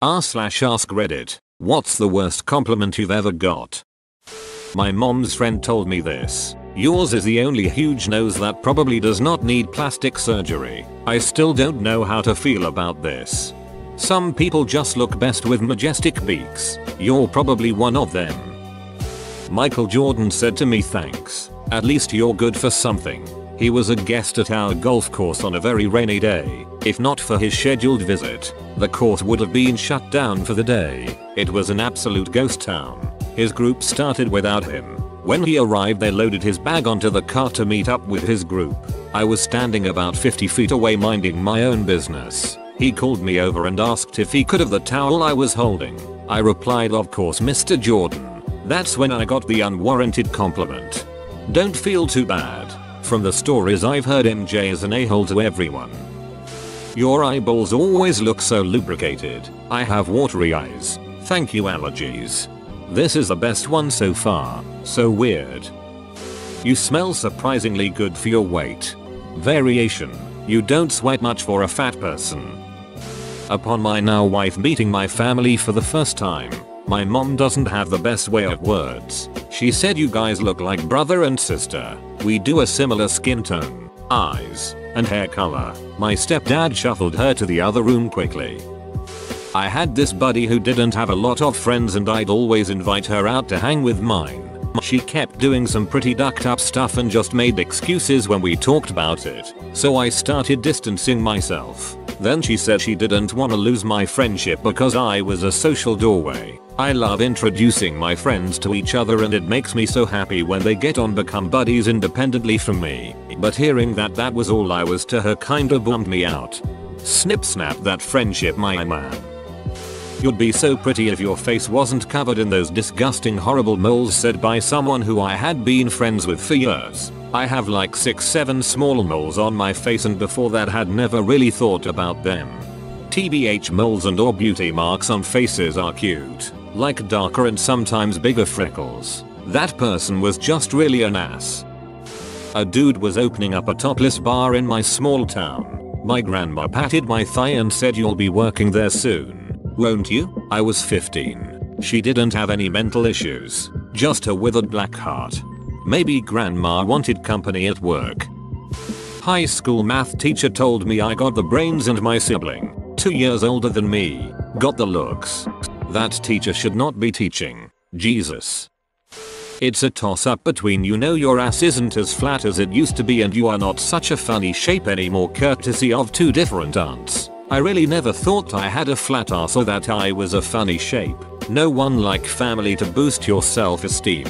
r/ask Reddit. What's the worst compliment you've ever got? My mom's friend told me this. Yours is the only huge nose that probably does not need plastic surgery. I still don't know how to feel about this. Some people just look best with majestic beaks. You're probably one of them. Michael Jordan said to me, thanks. At least you're good for something. He was a guest at our golf course on a very rainy day. If not for his scheduled visit, the course would have been shut down for the day. It was an absolute ghost town. His group started without him. When he arrived, they loaded his bag onto the car to meet up with his group. I was standing about 50 feet away minding my own business. He called me over and asked if he could have the towel I was holding. I replied, of course, Mr. Jordan. That's when I got the unwarranted compliment. Don't feel too bad. From the stories I've heard, MJ is an a-hole to everyone. Your eyeballs always look so lubricated. I have watery eyes. Thank you, allergies. This is the best one so far. So weird. You smell surprisingly good for your weight. Variation. You don't sweat much for a fat person. Upon my now wife meeting my family for the first time, my mom doesn't have the best way of words. She said, you guys look like brother and sister. We do a similar skin tone, eyes, and hair color. My stepdad shuffled her to the other room quickly. I had this buddy who didn't have a lot of friends and I'd always invite her out to hang with mine. She kept doing some pretty ducked up stuff and just made excuses when we talked about it, so I started distancing myself. Then she said she didn't want to lose my friendship because I was a social doorway. I love introducing my friends to each other and it makes me so happy when they get on become buddies independently from me. But hearing that was all I was to her kinda bummed me out. Snip snap that friendship, my man. You'd be so pretty if your face wasn't covered in those disgusting horrible moles, said by someone who I had been friends with for years. I have like 6-7 small moles on my face and before that had never really thought about them. TBH, moles and or beauty marks on faces are cute. Like darker and sometimes bigger freckles. That person was just really an ass. A dude was opening up a topless bar in my small town. My grandma patted my thigh and said, you'll be working there soon, won't you? I was 15. She didn't have any mental issues. Just a withered black heart. Maybe grandma wanted company at work. High school math teacher told me I got the brains and my sibling, 2 years older than me, got the looks. That teacher should not be teaching. Jesus. It's a toss up between you know your ass isn't as flat as it used to be and you are not such a funny shape anymore, courtesy of two different aunts. I really never thought I had a flat ass or that I was a funny shape. No one like family to boost your self-esteem.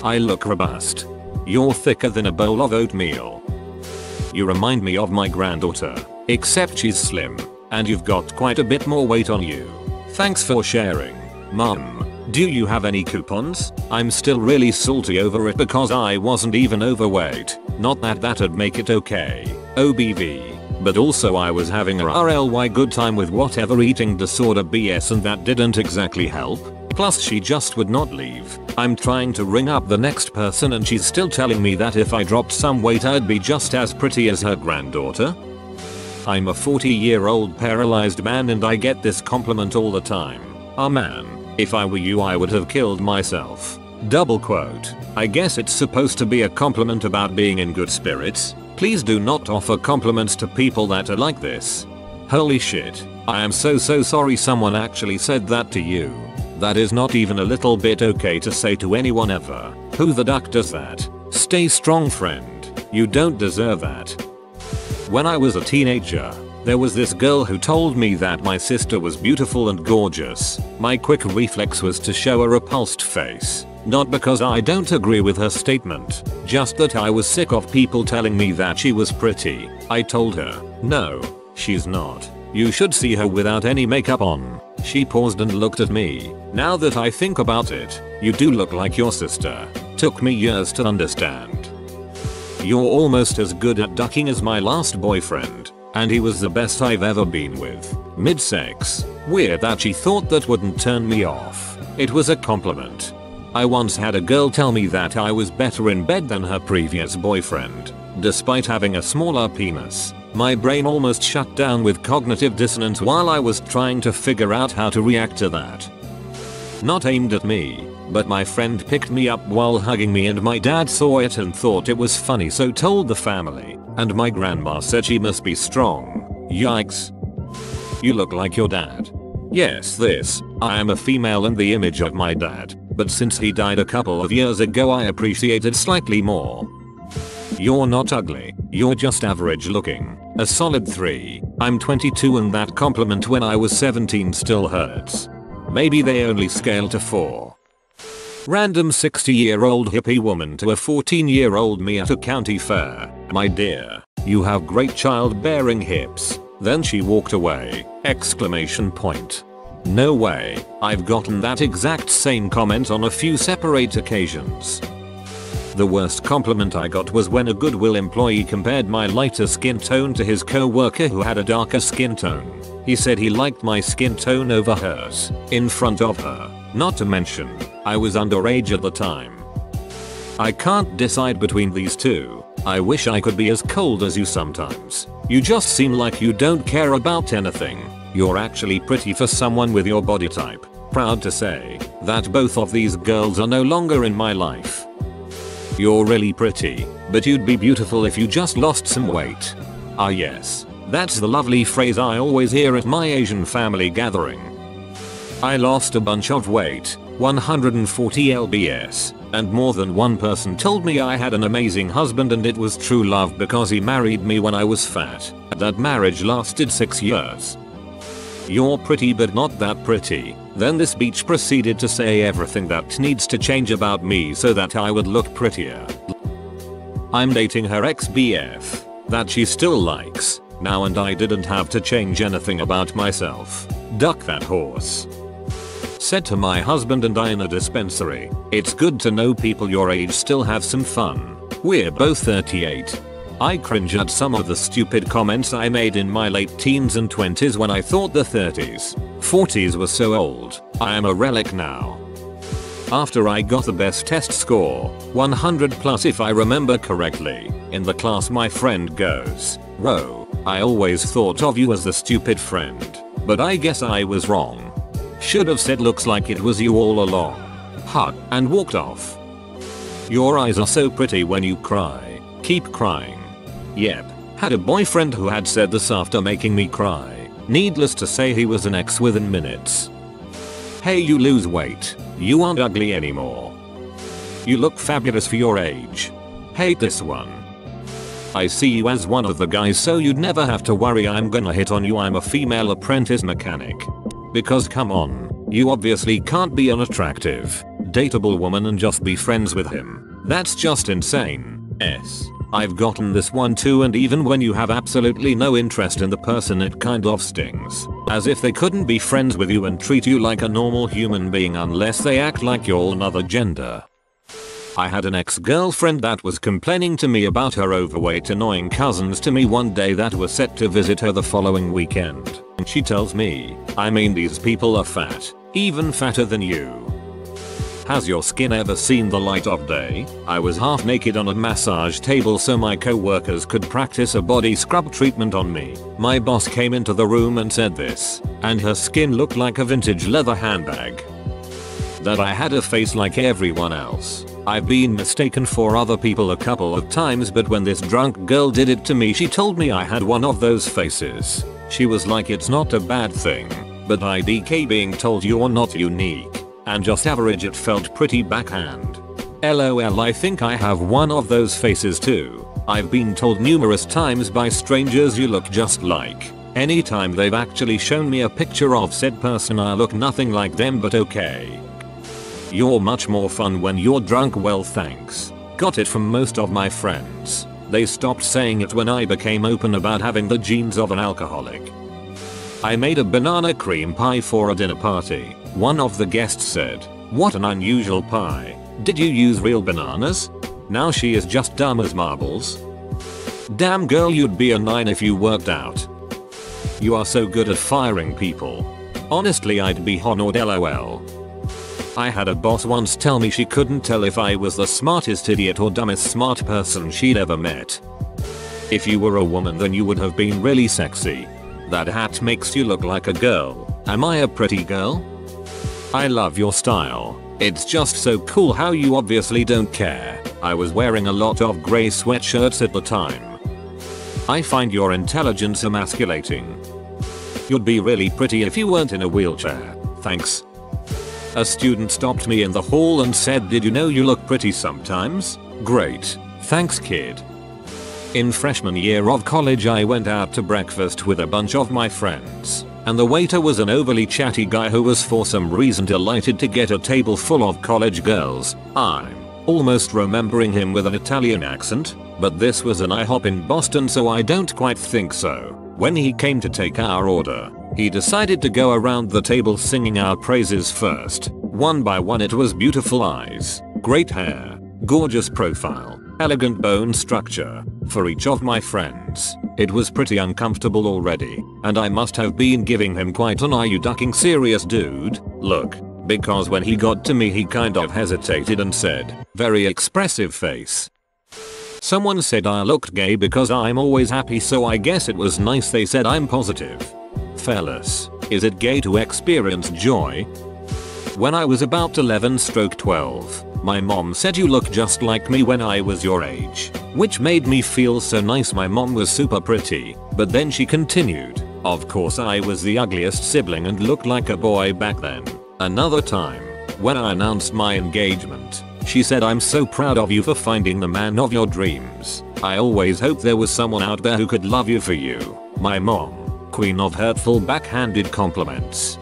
I look robust. You're thicker than a bowl of oatmeal. You remind me of my granddaughter, except she's slim, and you've got quite a bit more weight on you. Thanks for sharing. Mom, do you have any coupons? I'm still really salty over it because I wasn't even overweight. Not that that'd make it okay. OBV. But also I was having a RLY good time with whatever eating disorder BS and that didn't exactly help. Plus she just would not leave. I'm trying to ring up the next person and she's still telling me that if I dropped some weight I'd be just as pretty as her granddaughter. I'm a 40-year-old paralyzed man and I get this compliment all the time. Ah man, if I were you I would have killed myself. Double quote. I guess it's supposed to be a compliment about being in good spirits. Please do not offer compliments to people that are like this. Holy shit. I am so sorry someone actually said that to you. That is not even a little bit okay to say to anyone ever. Who the duck does that? Stay strong, friend. You don't deserve that. When I was a teenager, there was this girl who told me that my sister was beautiful and gorgeous. My quick reflex was to show a repulsed face. Not because I don't agree with her statement, just that I was sick of people telling me that she was pretty. I told her, no, she's not. You should see her without any makeup on. She paused and looked at me. Now that I think about it, you do look like your sister. Took me years to understand. You're almost as good at ducking as my last boyfriend, and he was the best I've ever been with. Mid-sex. Weird that she thought that wouldn't turn me off. It was a compliment. I once had a girl tell me that I was better in bed than her previous boyfriend, despite having a smaller penis. My brain almost shut down with cognitive dissonance while I was trying to figure out how to react to that. Not aimed at me, but my friend picked me up while hugging me and my dad saw it and thought it was funny, so told the family, and my grandma said she must be strong. Yikes. You look like your dad. Yes, I am a female and the image of my dad, but since he died a couple of years ago I appreciate it slightly more. You're not ugly, you're just average looking. A solid 3. I'm 22 and that compliment when I was 17 still hurts. Maybe they only scale to 4. Random 60-year-old hippie woman to a 14-year-old me at a county fair. My dear, you have great childbearing hips. Then she walked away. Exclamation point. No way, I've gotten that exact same comment on a few separate occasions. The worst compliment I got was when a Goodwill employee compared my lighter skin tone to his co-worker who had a darker skin tone. He said he liked my skin tone over hers, in front of her. Not to mention, I was underage at the time. I can't decide between these two. I wish I could be as cold as you sometimes. You just seem like you don't care about anything. You're actually pretty for someone with your body type. Proud to say that both of these girls are no longer in my life. You're really pretty, but you'd be beautiful if you just lost some weight. Ah yes, that's the lovely phrase I always hear at my Asian family gathering. I lost a bunch of weight, 140 lbs, and more than one person told me I had an amazing husband and it was true love because he married me when I was fat. That marriage lasted 6 years. You're pretty but not that pretty. Then this beach proceeded to say everything that needs to change about me so that I would look prettier. I'm dating her ex-BF that she still likes now and I didn't have to change anything about myself. Duck that horse. Said to my husband and I in a dispensary, it's good to know people your age still have some fun. We're both 38. I cringe at some of the stupid comments I made in my late teens and 20s when I thought the 30s, 40s were so old. I am a relic now. After I got the best test score, 100 plus if I remember correctly, in the class my friend goes, "Ro, I always thought of you as the stupid friend, but I guess I was wrong. Should have said looks like it was you all along." Hug, and walked off. Your eyes are so pretty when you cry. Keep crying. Yep, had a boyfriend who had said this after making me cry. Needless to say he was an ex within minutes. Hey, you lose weight. You aren't ugly anymore. You look fabulous for your age. Hate this one. I see you as one of the guys so you'd never have to worry I'm gonna hit on you. I'm a female apprentice mechanic. Because come on, you obviously can't be an attractive, dateable woman and just be friends with him. That's just insane. I've gotten this one too, and even when you have absolutely no interest in the person it kind of stings. As if they couldn't be friends with you and treat you like a normal human being unless they act like you're another gender. I had an ex-girlfriend that was complaining to me about her overweight annoying cousins to me one day that were set to visit her the following weekend. She tells me, I mean these people are fat, even fatter than you. Has your skin ever seen the light of day? I was half naked on a massage table so my co-workers could practice a body scrub treatment on me. My boss came into the room and said this, and her skin looked like a vintage leather handbag. That I had a face like everyone else. I've been mistaken for other people a couple of times, but when this drunk girl did it to me she told me I had one of those faces. She was like, it's not a bad thing, but IDK being told you're not unique and just average. It felt pretty backhand. LOL, I think I have one of those faces too. I've been told numerous times by strangers you look just like. Anytime they've actually shown me a picture of said person I look nothing like them, but okay. You're much more fun when you're drunk. Well thanks. Got it from most of my friends. They stopped saying it when I became open about having the genes of an alcoholic. I made a banana cream pie for a dinner party. One of the guests said, "What an unusual pie. Did you use real bananas?" Now she is just dumb as marbles. Damn girl, you'd be a 9 if you worked out. You are so good at firing people. Honestly, I'd be honored. LOL. I had a boss once tell me she couldn't tell if I was the smartest idiot or dumbest smart person she'd ever met. If you were a woman then you would have been really sexy. That hat makes you look like a girl. Am I a pretty girl? I love your style. It's just so cool how you obviously don't care. I was wearing a lot of grey sweatshirts at the time. I find your intelligence emasculating. You'd be really pretty if you weren't in a wheelchair. Thanks. A student stopped me in the hall and said, "Did you know you look pretty sometimes?" Great. Thanks, kid. In freshman year of college I went out to breakfast with a bunch of my friends, and the waiter was an overly chatty guy who was for some reason delighted to get a table full of college girls. I'm almost remembering him with an Italian accent, but this was an IHOP in Boston so I don't quite think so. When he came to take our order, he decided to go around the table singing our praises first. One by one it was beautiful eyes, great hair, gorgeous profile, elegant bone structure. For each of my friends, it was pretty uncomfortable already, and I must have been giving him quite an "are you ducking serious dude" look, because when he got to me he kind of hesitated and said, "Very expressive face." Someone said I looked gay because I'm always happy, so I guess it was nice they said I'm positive. Fellas, is it gay to experience joy? When I was about 11/12, my mom said you look just like me when I was your age, which made me feel so nice. My mom was super pretty, but then she continued, "Of course I was the ugliest sibling and looked like a boy back then." Another time, when I announced my engagement, she said, "I'm so proud of you for finding the man of your dreams. I always hoped there was someone out there who could love you for you." My mom, queen of hurtful backhanded compliments.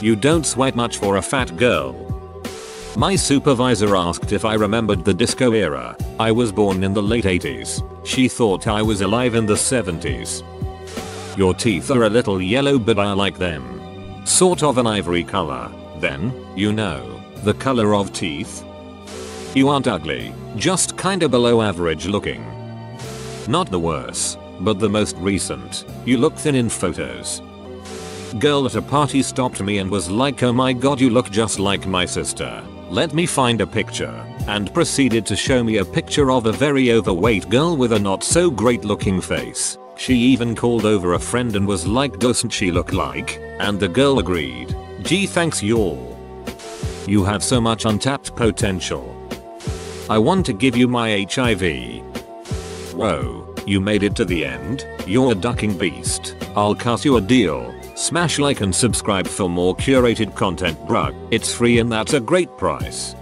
You don't sweat much for a fat girl. My supervisor asked if I remembered the disco era. I was born in the late 80s. She thought I was alive in the 70s. Your teeth are a little yellow but I like them. Sort of an ivory color. Then, you know, the color of teeth. You aren't ugly, just kinda below average looking. Not the worst, but the most recent. You look thin in photos. Girl at a party stopped me and was like, "Oh my god, you look just like my sister. Let me find a picture," and proceeded to show me a picture of a very overweight girl with a not so great looking face. She even called over a friend and was like, "Doesn't she look like?" And the girl agreed. Gee, thanks y'all. You have so much untapped potential. I want to give you my HIV. Whoa, you made it to the end? You're a ducking beast. I'll cut you a deal. Smash like and subscribe for more curated content, bruh. It's free and that's a great price.